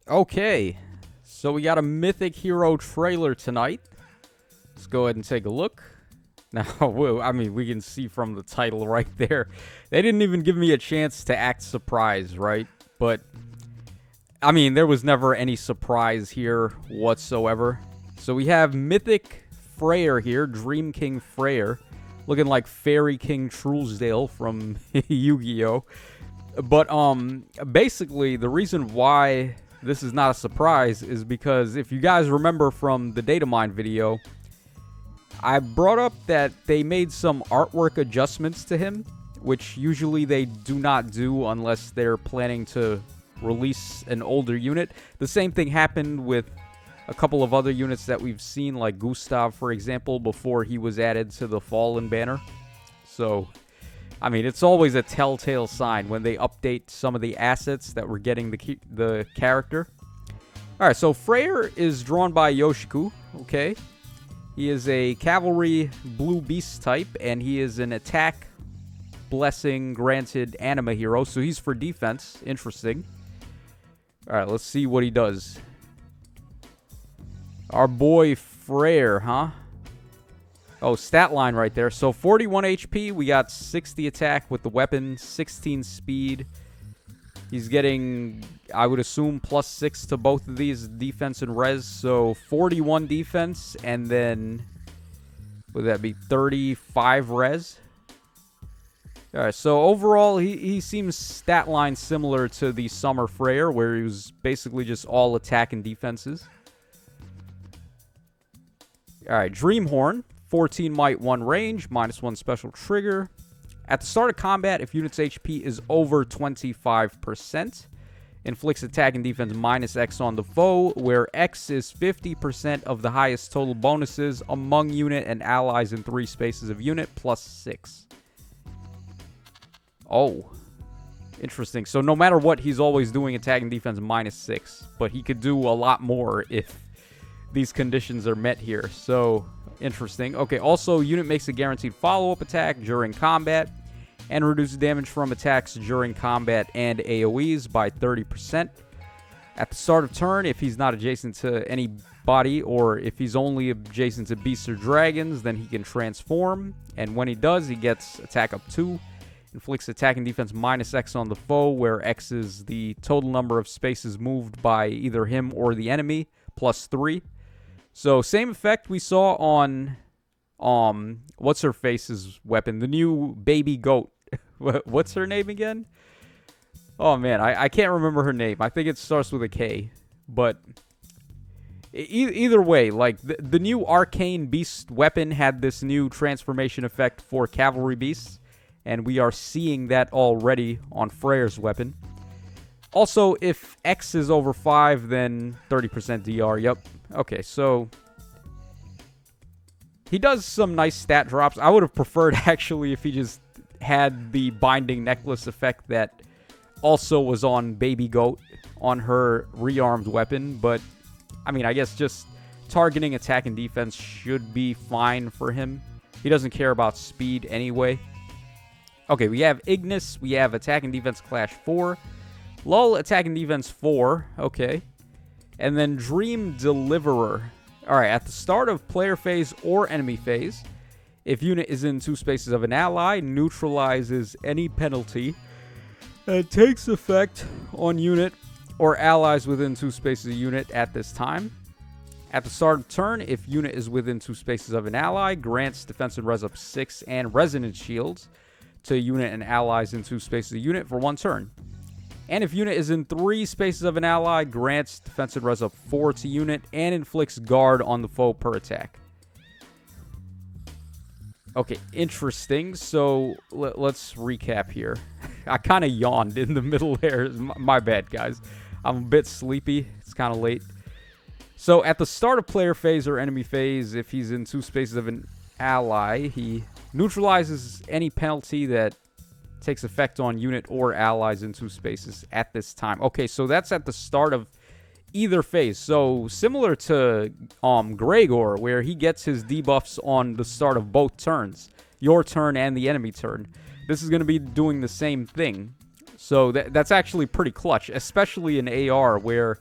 Okay, so we got a Mythic Hero trailer tonight. Let's go ahead and take a look. Now, I mean, we can see from the title right there. They didn't even give me a chance to act surprised, right? But, I mean, there was never any surprise here whatsoever. So we have Mythic Freyr here, Dream King Freyr, looking like Fairy King Truesdale from Yu-Gi-Oh! But, basically, the reason why this is not a surprise is because if you guys remember from the data mine video, I brought up that they made some artwork adjustments to him, which usually they do not do unless they're planning to release an older unit. The same thing happened with a couple of other units that we've seen, like Gustav, for example, before he was added to the Fallen banner. So, I mean, it's always a telltale sign when they update some of the assets that we're getting the character. Alright, so Freyr is drawn by Yoshiku, okay? He is a cavalry blue beast type, and he is an attack blessing granted anima hero, so he's for defense. Interesting. Alright, let's see what he does. Our boy Freyr, huh? Oh, stat line right there. So 41 HP, we got 60 attack with the weapon, 16 speed. He's getting, I would assume, +6 to both of these, defense and res. So 41 defense, and then, would that be 35 res? Alright, so overall, he seems stat line similar to the Summer Freyr, where he was basically just all attack and defenses. Alright, Dreamhorn. 14 might, 1 range, -1 special trigger. At the start of combat, if unit's HP is over 25%, inflicts attack and defense -X on the foe, where X is 50% of the highest total bonuses among unit and allies in 3 spaces of unit, +6. Oh. Interesting. So no matter what, he's always doing attack and defense -6. But he could do a lot more if these conditions are met here. So, interesting. Okay, also, unit makes a guaranteed follow-up attack during combat and reduces damage from attacks during combat and AoEs by 30%. At the start of turn, if he's not adjacent to any body, or if he's only adjacent to beasts or dragons, then he can transform. And when he does, he gets attack up 2. Inflicts attack and defense -X on the foe, where X is the total number of spaces moved by either him or the enemy, +3. So, same effect we saw on, what's-her-face's weapon? The new baby goat. What's her name again? Oh, man, I can't remember her name. I think it starts with a K. But, either way, like, the new arcane beast weapon had this new transformation effect for cavalry beasts. And we are seeing that already on Freyr's weapon. Also, if X is over 5, then 30% DR. Yep. Okay, so he does some nice stat drops. I would have preferred, actually, if he just had the binding necklace effect that also was on Baby Goat on her rearmed weapon. But, I mean, I guess just targeting attack and defense should be fine for him. He doesn't care about speed anyway. Okay, we have Ignis. We have attack and defense clash 4. Lull, attack and defense 4. Okay. And then Dream Deliverer. Alright, at the start of player phase or enemy phase, if unit is in 2 spaces of an ally, neutralizes any penalty that takes effect on unit or allies within 2 spaces of unit at this time. At the start of turn, if unit is within 2 spaces of an ally, grants defense and res up 6 and resonance shields to unit and allies in 2 spaces of unit for 1 turn. And if unit is in 3 spaces of an ally, grants defense and res up 4 to unit and inflicts guard on the foe per attack. Okay, interesting. So let's recap here. I kind of yawned in the middle there. My bad, guys. I'm a bit sleepy. It's kind of late. So at the start of player phase or enemy phase, if he's in 2 spaces of an ally, he neutralizes any penalty that takes effect on unit or allies in 2 spaces at this time. Okay, so that's at the start of either phase. So similar to Gregor, where he gets his debuffs on the start of both turns, your turn and the enemy turn. This is going to be doing the same thing. So that's actually pretty clutch, especially in AR, where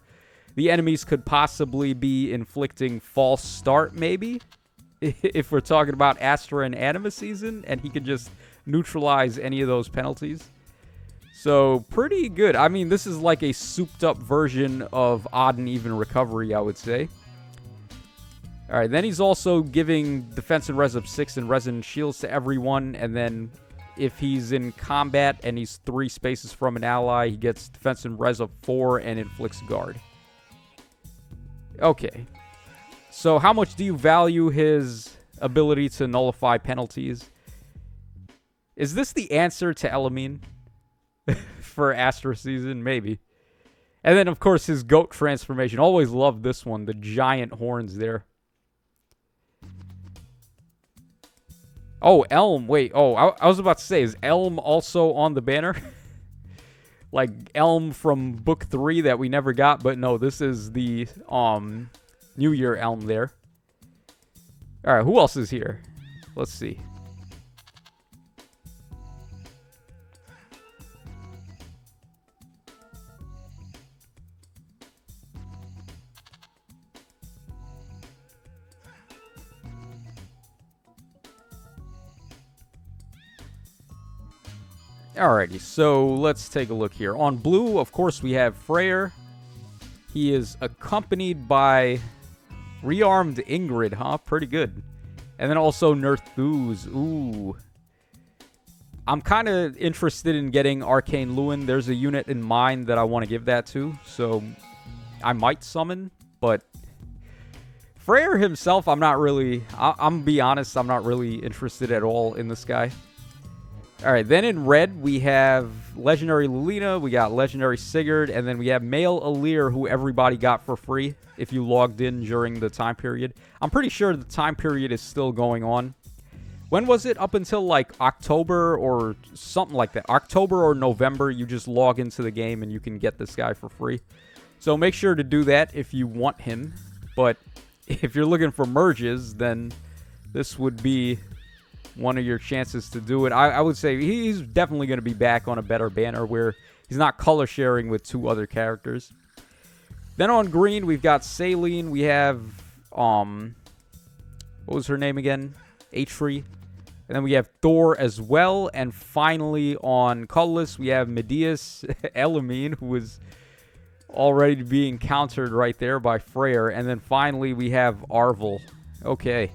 The enemies could possibly be inflicting false start, maybe, if we're talking about Astra and Anima season, and he could just neutralize any of those penalties. So, pretty good. I mean, this is like a souped-up version of odd and even recovery, I would say. Alright, then he's also giving defense and res up 6 and res and shields to everyone, and then if he's in combat and he's 3 spaces from an ally, he gets defense and res up 4 and inflicts guard. Okay. So how much do you value his ability to nullify penalties? Is this the answer to Elamine for Astra season? Maybe. And then, of course, his goat transformation. Always loved this one. The giant horns there. Oh, Elm. Wait. Oh, I was about to say, is Elm also on the banner? Like Elm from Book 3 that we never got. But no, this is the New Year Elm there. Alright, who else is here? Let's see. Alrighty, so let's take a look here. On blue, of course, we have Freyr. He is accompanied by rearmed Ingrid, huh? Pretty good. And then also Nerthuz. Ooh. I'm kind of interested in getting Arcane Lewin. There's a unit in mind that I want to give that to, so I might summon, but Freyr himself, I'm not really... I'm going to be honest, I'm not really interested at all in this guy. Alright, then in red, we have Legendary Lilina, we got Legendary Sigurd, and then we have Male Alir, who everybody got for free if you logged in during the time period. I'm pretty sure the time period is still going on. When was it? Up until, like, October or something like that. October or November, you just log into the game and you can get this guy for free. So make sure to do that if you want him. But if you're looking for merges, then this would be one of your chances to do it. I would say he's definitely going to be back on a better banner where he's not color sharing with 2 other characters. Then on green, we've got Saline. We have, what was her name again? Atri. And then we have Thor as well. And finally on colorless, we have Medeus Elamine, who is already being countered right there by Freyr. And then finally, we have Arvel. Okay.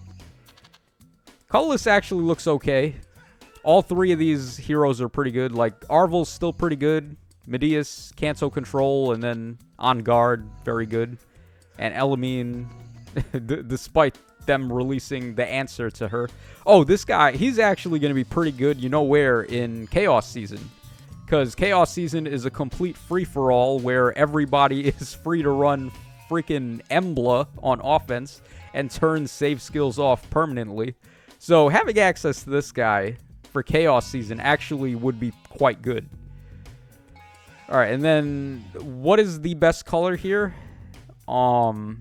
Colorless actually looks okay. All 3 of these heroes are pretty good. Like, Arvel's still pretty good. Medeus, Canto Control, and then On Guard, very good. And Elamine, despite them releasing the answer to her. Oh, this guy, he's actually going to be pretty good, you know where, in Chaos Season. Because Chaos Season is a complete free-for-all where everybody is free to run freaking Emblem on offense and turn save skills off permanently. So having access to this guy for Chaos Season actually would be quite good. Alright, and then what is the best color here? Yeah,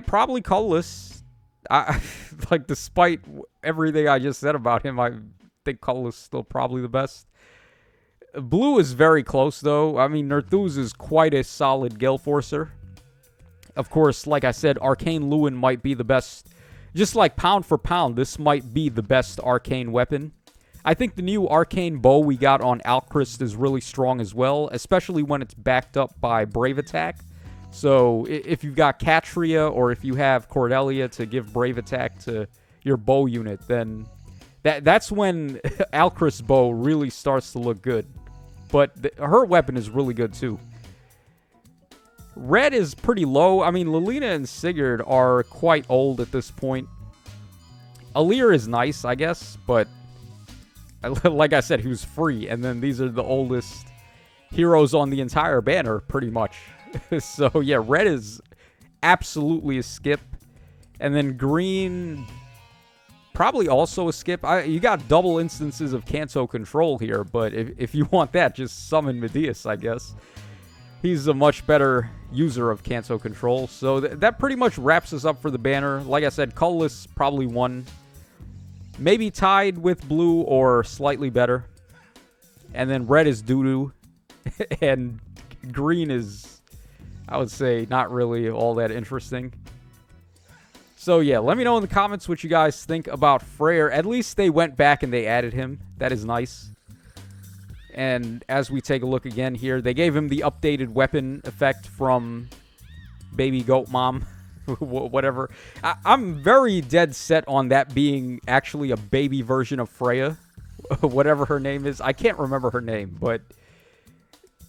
probably colorless. Like, despite everything I just said about him, I think colorless is still probably the best. Blue is very close, though. I mean, Nerthuz is quite a solid Gale Forcer. Of course, like I said, Arcane Lewin might be the best. Just like pound for pound, this might be the best arcane weapon. I think the new arcane bow we got on Alchrist is really strong as well, especially when it's backed up by Brave Attack. So if you've got Catria or if you have Cordelia to give Brave Attack to your bow unit, then that's when Alchrist's bow really starts to look good. But her weapon is really good too. Red is pretty low. I mean, Lilina and Sigurd are quite old at this point. Alir is nice, I guess, but like I said, he was free. And then these are the oldest heroes on the entire banner, pretty much. So, yeah, red is absolutely a skip. And then green, probably also a skip. You got double instances of Canto Control here, but if you want that, just summon Medeus, I guess. He's a much better user of Canto Control. So that pretty much wraps us up for the banner. Like I said, colorless probably won. Maybe tied with blue or slightly better. And then red is doo-doo. And green is I would say not really all that interesting. So yeah, let me know in the comments what you guys think about Freyr. At least they went back and they added him. That is nice. And as we take a look again here, they gave him the updated weapon effect from Baby Goat Mom. Whatever. I'm very dead set on that being actually a baby version of Freya. Whatever her name is. I can't remember her name, but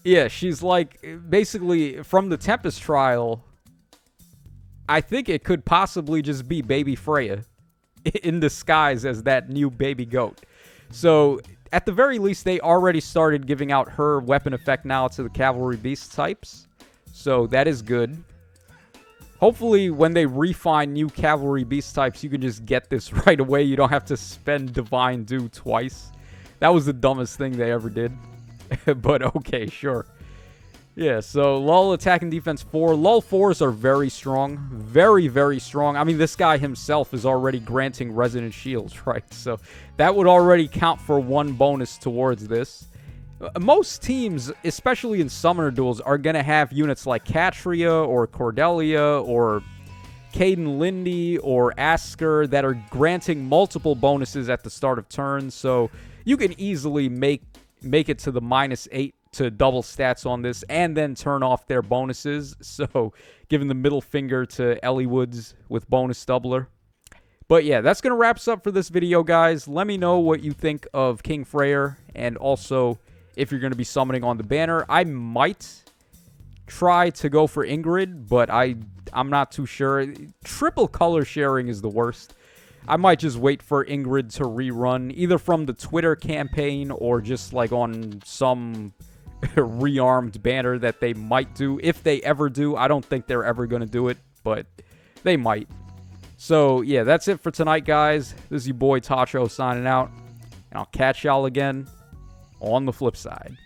yeah, she's like basically from the Tempest trial. I think it could possibly just be baby Freya in disguise as that new baby goat. So at the very least, they already started giving out her weapon effect now to the cavalry beast types. So that is good. Hopefully, when they refine new cavalry beast types, you can just get this right away. You don't have to spend Divine Dew twice. That was the dumbest thing they ever did. But okay, sure. Yeah, so lull attack and defense 4. Lull 4s are very strong. Very, very strong. I mean, this guy himself is already granting resonant shields, right? So that would already count for 1 bonus towards this. Most teams, especially in summoner duels, are going to have units like Catria or Cordelia or Caden Lindy or Asker that are granting multiple bonuses at the start of turns. So you can easily make it to the -8 to double stats on this and then turn off their bonuses. So giving the middle finger to Ellie Woods with bonus doubler. But yeah, that's going to wrap us up for this video, guys. Let me know what you think of King Freyr and also if you're going to be summoning on the banner. I might try to go for Ingrid, but I'm not too sure. Triple color sharing is the worst. I might just wait for Ingrid to rerun, either from the Twitter campaign or just like on some rearmed banner that they might do. If they ever do, I don't think they're ever going to do it, but they might. So yeah, that's it for tonight, guys. This is your boy Tacho signing out, and I'll catch y'all again on the flip side.